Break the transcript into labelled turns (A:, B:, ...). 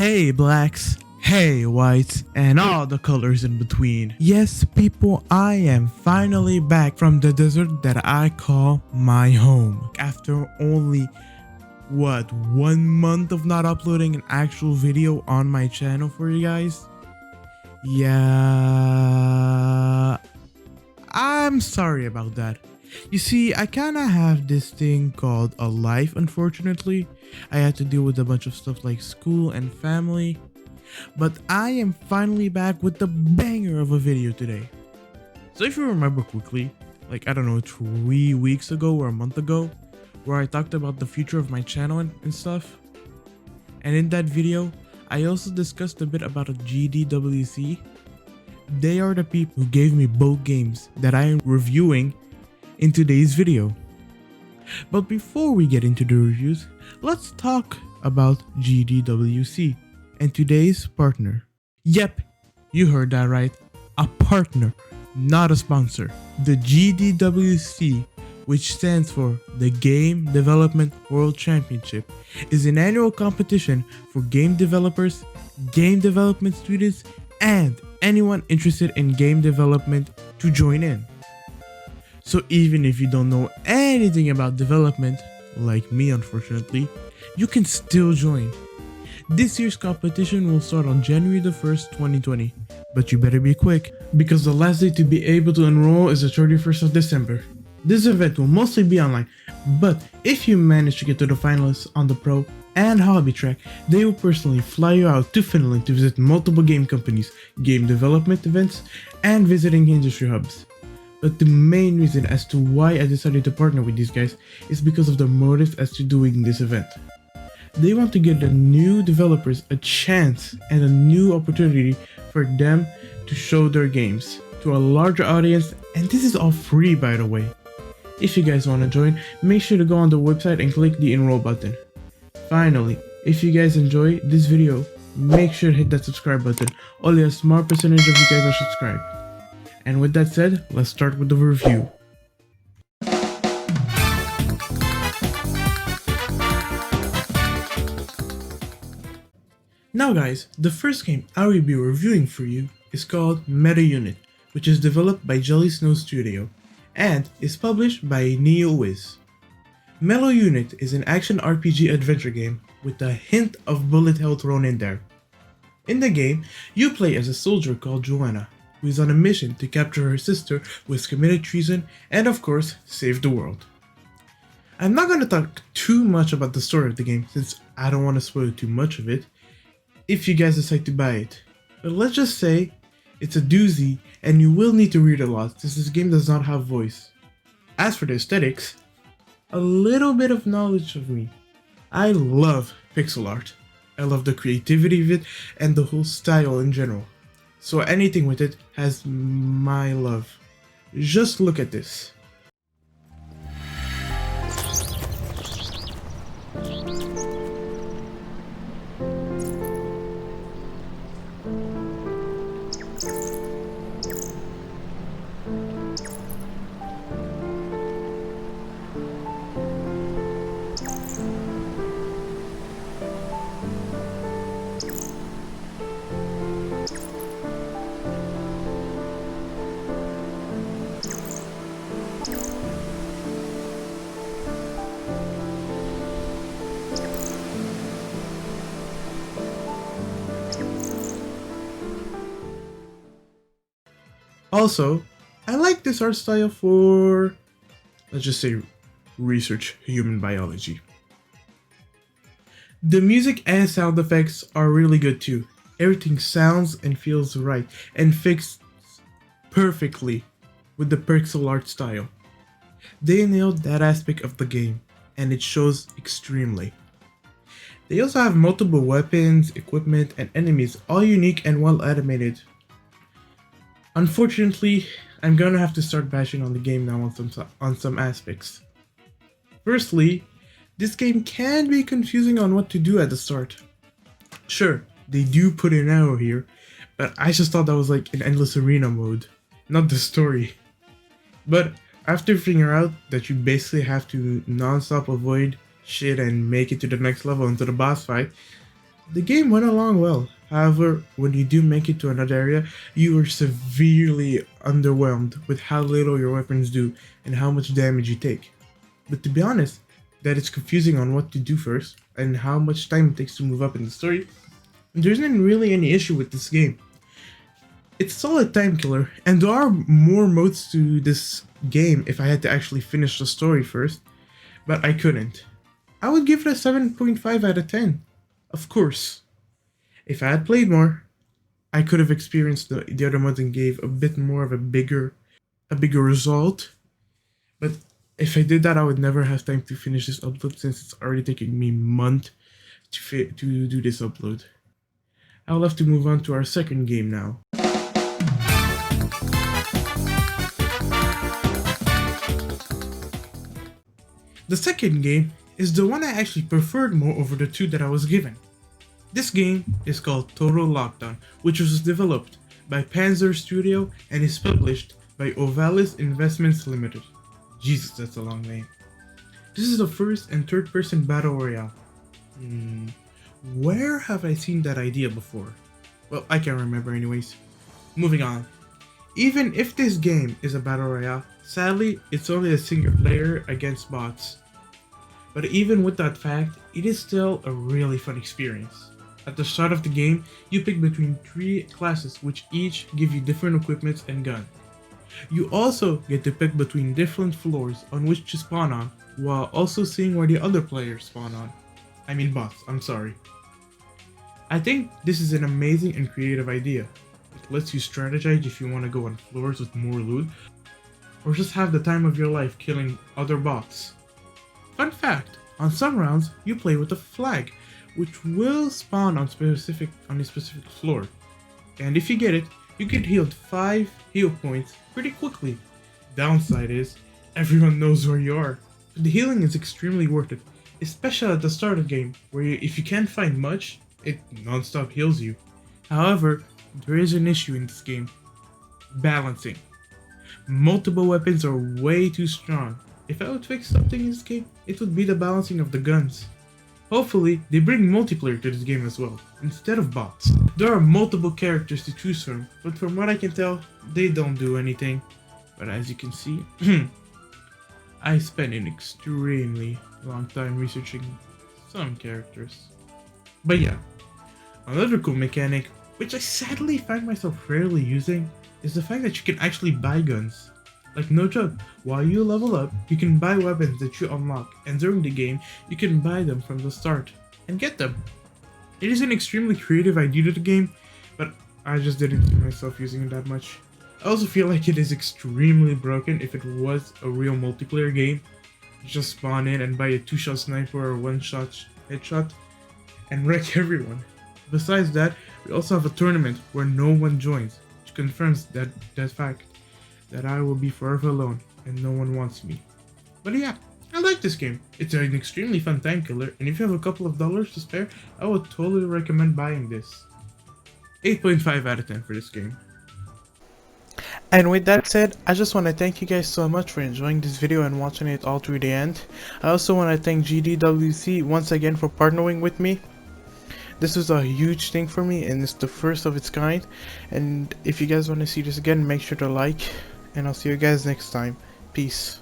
A: Hey blacks, hey whites, and all the colors in between. Yes people, I am finally back from the desert that I call my home. After only, 1 month of not uploading an actual video on my channel for you guys? Yeah, I'm sorry about that. You see, I kinda have this thing called a life, unfortunately. I had to deal with a bunch of stuff like school and family. But I am finally back with the banger of a video today. So if you remember quickly, like I don't know, 3 weeks ago or a month ago, where I talked about the future of my channel and stuff. And in that video, I also discussed a bit about a GDWC. They are the people who gave me both games that I am reviewing in today's video. But before we get into the reviews, let's talk about GDWC and today's partner. Yep, you heard that right, a partner, not a sponsor. The GDWC, which stands for the Game Development World Championship, is an annual competition for game developers, game development students, and anyone interested in game development to join in. So even if you don't know anything about development, like me unfortunately, you can still join. This year's competition will start on January the 1st, 2020, but you better be quick, because the last day to be able to enroll is the 31st of December. This event will mostly be online, but if you manage to get to the finalists on the Pro and Hobby track, they will personally fly you out to Finland to visit multiple game companies, game development events, and visiting industry hubs. But the main reason as to why I decided to partner with these guys is because of the motive as to doing this event. They want to give the new developers a chance and a new opportunity for them to show their games to a larger audience, and this is all free, by the way. If you guys want to join, make sure to go on the website and click the enroll button. Finally, if you guys enjoy this video, make sure to hit that subscribe button. Only a small percentage of you guys are subscribed. And with that said, let's start with the review. Now guys, the first game I will be reviewing for you is called Meta Unit, which is developed by Jelly Snow Studio and is published by NeoWiz. Meta Unit is an action RPG adventure game with a hint of bullet hell thrown in there. In the game, you play as a soldier called Joanna, who is on a mission to capture her sister who has committed treason and of course save the world. I'm not going to talk too much about the story of the game since I don't want to spoil too much of it if you guys decide to buy it, but let's just say it's a doozy and you will need to read a lot since this game does not have voice. As for the aesthetics, a little bit of knowledge of me. I love pixel art. I love the creativity of it and the whole style in general. So anything with it has my love. Just look at this. Also, I like this art style for, let's just say, research human biology. The music and sound effects are really good too. Everything sounds and feels right and fits perfectly with the pixel art style. They nailed that aspect of the game, and it shows extremely. They also have multiple weapons, equipment, and enemies, all unique and well animated. Unfortunately, I'm gonna have to start bashing on the game now on some aspects. Firstly, this game can be confusing on what to do at the start. Sure, they do put an arrow here, but I just thought that was like an endless arena mode, not the story. But after figuring out that you basically have to non-stop avoid shit and make it to the next level into the boss fight, The game went along well. However, when you do make it to another area, you are severely underwhelmed with how little your weapons do and how much damage you take. But to be honest, that it's confusing on what to do first and how much time it takes to move up in the story, there isn't really any issue with this game. It's a solid time killer, and there are more modes to this game if I had to actually finish the story first, but I couldn't. I would give it a 7.5 out of 10. Of course. If I had played more, I could have experienced the other mods and gave a bit more of a bigger result. But if I did that, I would never have time to finish this upload since it's already taking me a month to do this upload. I'll have to move on to our second game now. The second game is the one I actually preferred more over the two that I was given. This game is called Total Lockdown, which was developed by Panzer Studio and is published by Ovalis Investments Limited. Jesus, that's a long name. This is the first and third person battle royale. Where have I seen that idea before? Well, I can't remember anyways. Moving on. Even if this game is a battle royale, sadly, it's only a single player against bots. But even with that fact, it is still a really fun experience. At the start of the game, you pick between 3 classes which each give you different equipment and gun. You also get to pick between different floors on which to spawn on, while also seeing where the other players spawn on. I mean bots, I'm sorry. I think this is an amazing and creative idea. It lets you strategize if you want to go on floors with more loot, or just have the time of your life killing other bots. Fun fact, on some rounds, you play with a flag, which will spawn on a specific floor. And if you get it, you get healed 5 heal points pretty quickly. Downside is, everyone knows where you are. But the healing is extremely worth it, especially at the start of the game, where if you can't find much, it non-stop heals you. However, there is an issue in this game. Balancing. Multiple weapons are way too strong. If I would fix something in this game, it would be the balancing of the guns. Hopefully, they bring multiplayer to this game as well, instead of bots. There are multiple characters to choose from, but from what I can tell, they don't do anything. But as you can see, I spent an extremely long time researching some characters. But yeah, another cool mechanic, which I sadly find myself rarely using, is the fact that you can actually buy guns. Like no joke, while you level up, you can buy weapons that you unlock, and during the game, you can buy them from the start, and get them. It is an extremely creative idea to the game, but I just didn't see myself using it that much. I also feel like it is extremely broken if it was a real multiplayer game. You just spawn in and buy a 2-shot sniper or 1-shot headshot, and wreck everyone. Besides that, we also have a tournament where no one joins, which confirms that fact. That I will be forever alone and no one wants me. But yeah, I like this game. It's an extremely fun time killer, and if you have a couple of dollars to spare, I would totally recommend buying this. 8.5 out of 10 for this game. And with that said, I just want to thank you guys so much for enjoying this video and watching it all through the end. I also want to thank GDWC once again for partnering with me. This was a huge thing for me, and it's the first of its kind. And if you guys want to see this again, make sure to like. And I'll see you guys next time. Peace.